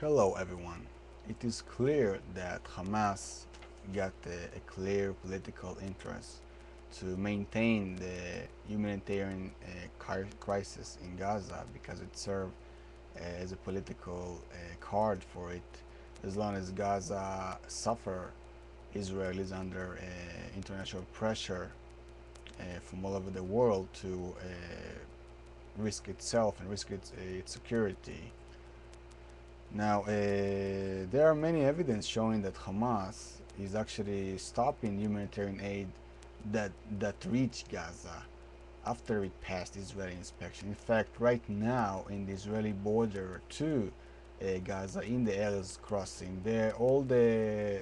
Hello everyone. It is clear that Hamas got a clear political interest to maintain the humanitarian crisis in Gaza because it served as a political card for it. As long as Gaza suffer, Israel is under international pressure from all over the world to risk itself and risk its security. Now, there are many evidence showing that Hamas is actually stopping humanitarian aid that reached Gaza after it passed Israeli inspection. In fact, right now in the Israeli border to Gaza, in the Erez crossing, there all the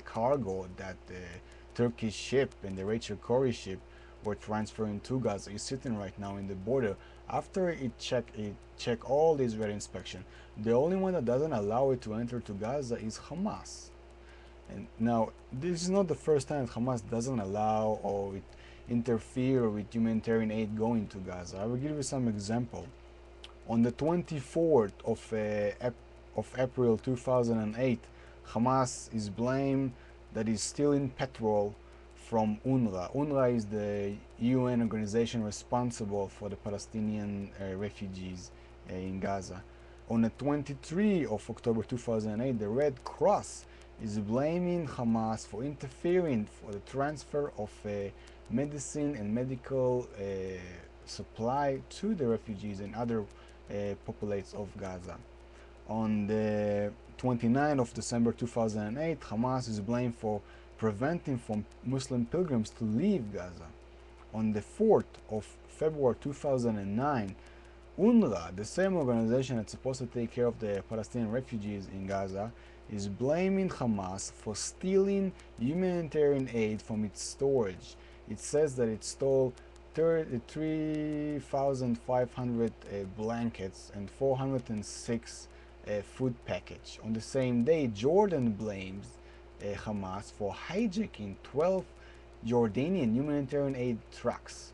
cargo that the Turkish ship and the Rachel Corrie ship were transferring to Gaza is sitting right now in the border. After it check all the Israeli inspection, the only one that doesn't allow it to enter to Gaza is Hamas. And now, this is not the first time Hamas doesn't allow or it interfere with humanitarian aid going to Gaza. I will give you some example. On the 24th of April 2008, Hamas is blamed that is stealing petrol from UNRWA. UNRWA is the UN organization responsible for the Palestinian refugees in Gaza. On the 23rd of October 2008, the Red Cross is blaming Hamas for interfering for the transfer of medicine and medical supply to the refugees and other populates of Gaza. On the 29th of December 2008, Hamas is blamed for preventing from Muslim pilgrims to leave Gaza. On the 4th of February 2009, UNRWA, the same organization that's supposed to take care of the Palestinian refugees in Gaza, is blaming Hamas for stealing humanitarian aid from its storage. It says that it stole 3,500 blankets and 406 food package. On the same day, Jordan blames Hamas for hijacking 12 Jordanian humanitarian aid trucks.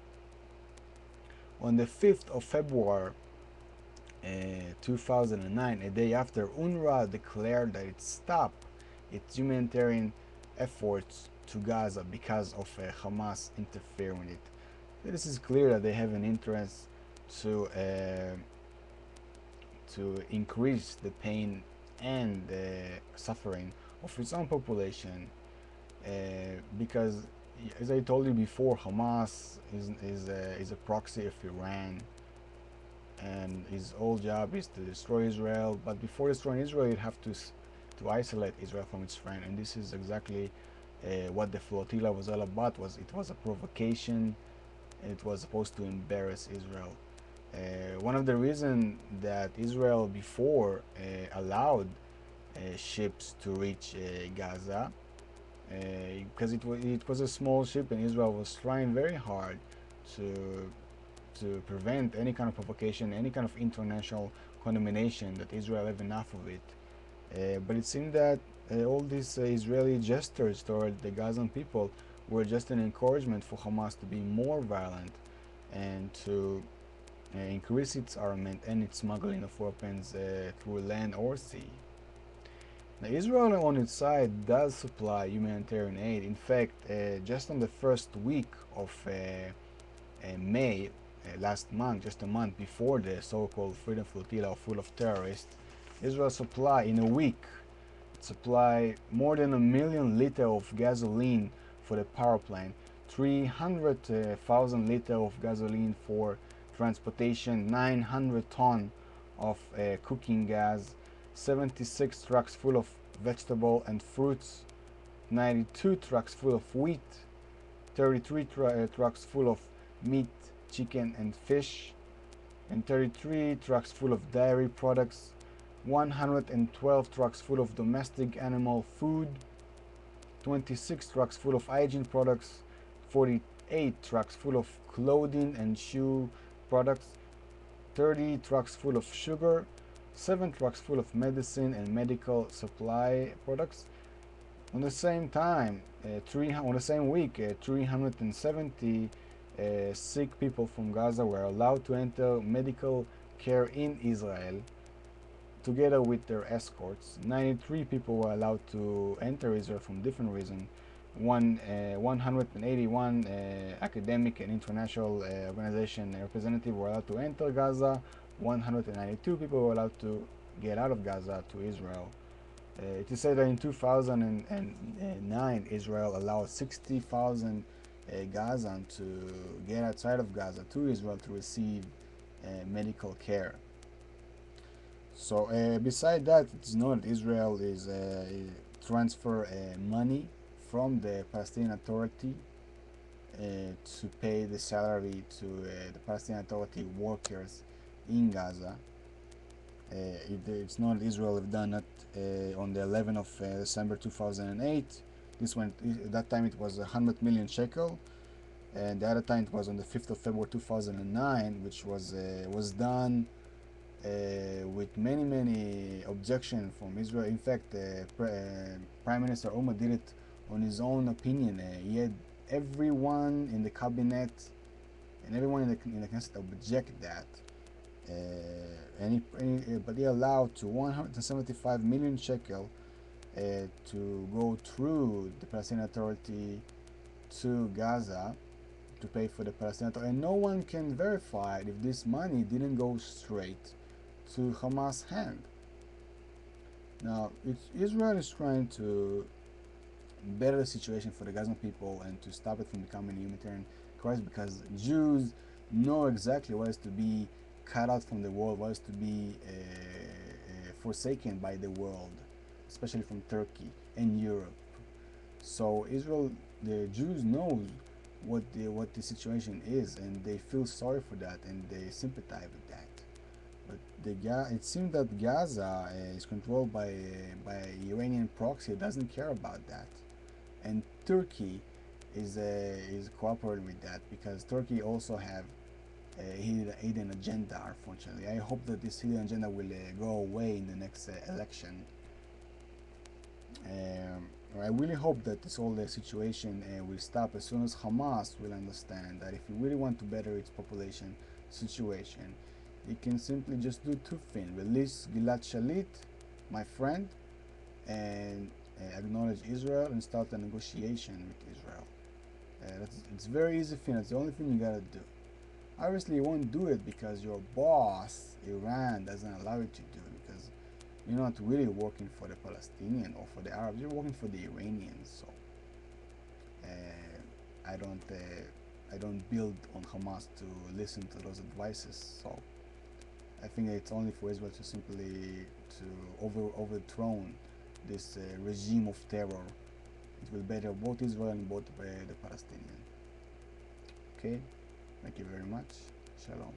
On the 5th of February 2009, a day after UNRWA declared that it stopped its humanitarian efforts to Gaza because of Hamas interfering with it. This is clear that they have an interest to increase the pain and the suffering of its own population, because, as I told you before, Hamas is a proxy of Iran, and his whole job is to destroy Israel. But before destroying Israel, you'd have to isolate Israel from its friend, and this is exactly what the flotilla was all about. It was a provocation. It was supposed to embarrass Israel. One of the reasons that Israel before allowed ships to reach Gaza, because it was a small ship, and Israel was trying very hard to prevent any kind of provocation, any kind of international condemnation that Israel have enough of it. But it seemed that all these Israeli gestures toward the Gazan people were just an encouragement for Hamas to be more violent and to increase its armament and its smuggling of weapons through land or sea. Now, Israel on its side does supply humanitarian aid. In fact, just on the first week of May, last month, just a month before the so-called Freedom Flotilla full of terrorists, Israel supply in a week supply more than 1 million liters of gasoline for the power plant, 300,000 liters of gasoline for transportation, 900 tons of cooking gas, 76 trucks full of vegetable and fruits, 92 trucks full of wheat, 33 trucks full of meat, chicken and fish, and 33 trucks full of dairy products, 112 trucks full of domestic animal food, 26 trucks full of hygiene products, 48 trucks full of clothing and shoe products, 30 trucks full of sugar, 7 trucks full of medicine and medical supply products. On the same time, on the same week, 370 sick people from Gaza were allowed to enter medical care in Israel. together with their escorts. 93 people were allowed to enter Israel from different reasons. 181 academic and international organization representatives were allowed to enter Gaza. 192 people were allowed to get out of Gaza to Israel. It is said that in 2009, Israel allowed 60,000 Gazans to get outside of Gaza to Israel to receive medical care. So beside that, it's known that Israel is transfer money from the Palestinian Authority to pay the salary to the Palestinian Authority workers in Gaza. It's known that Israel have done that on the 11th of December 2008. This one, that time it was 100 million shekel, and the other time it was on the 5th of February 2009, which was done with many objections from Israel. In fact, Prime Minister Omar did it on his own opinion. He had everyone in the cabinet and everyone in the Knesset object that. But he allowed to 175 million shekel to go through the Palestinian Authority to Gaza to pay for the Palestinian Authority, and no one can verify if this money didn't go straight to Hamas' hand. Now, Israel is trying to better the situation for the Gazan people and to stop it from becoming a humanitarian crisis, because Jews know exactly what is to be cut out from the world, what is to be forsaken by the world, especially from Turkey and Europe. So Israel, the Jews know what the situation is, and they feel sorry for that, and they sympathize with that. But it seems that Gaza is controlled by Iranian proxy. It doesn't care about that, and Turkey is cooperating with that, because Turkey also have a hidden agenda. Unfortunately, I hope that this hidden agenda will go away in the next election. I really hope that this whole situation will stop as soon as Hamas will understand that if you really want to better its population situation, it can simply just do two things: release Gilad Shalit, my friend, and acknowledge Israel and start a negotiation with Israel. It's very easy thing. That's the only thing you gotta do. Obviously, you won't do it because your boss, Iran, doesn't allow you to do it, because you're not really working for the Palestinian or for the Arabs. You're working for the Iranians. So I don't build on Hamas to listen to those advices. So I think it's only for Israel to simply overthrow this regime of terror. It will better both Israel and both the Palestinian. Okay, thank you very much. Shalom.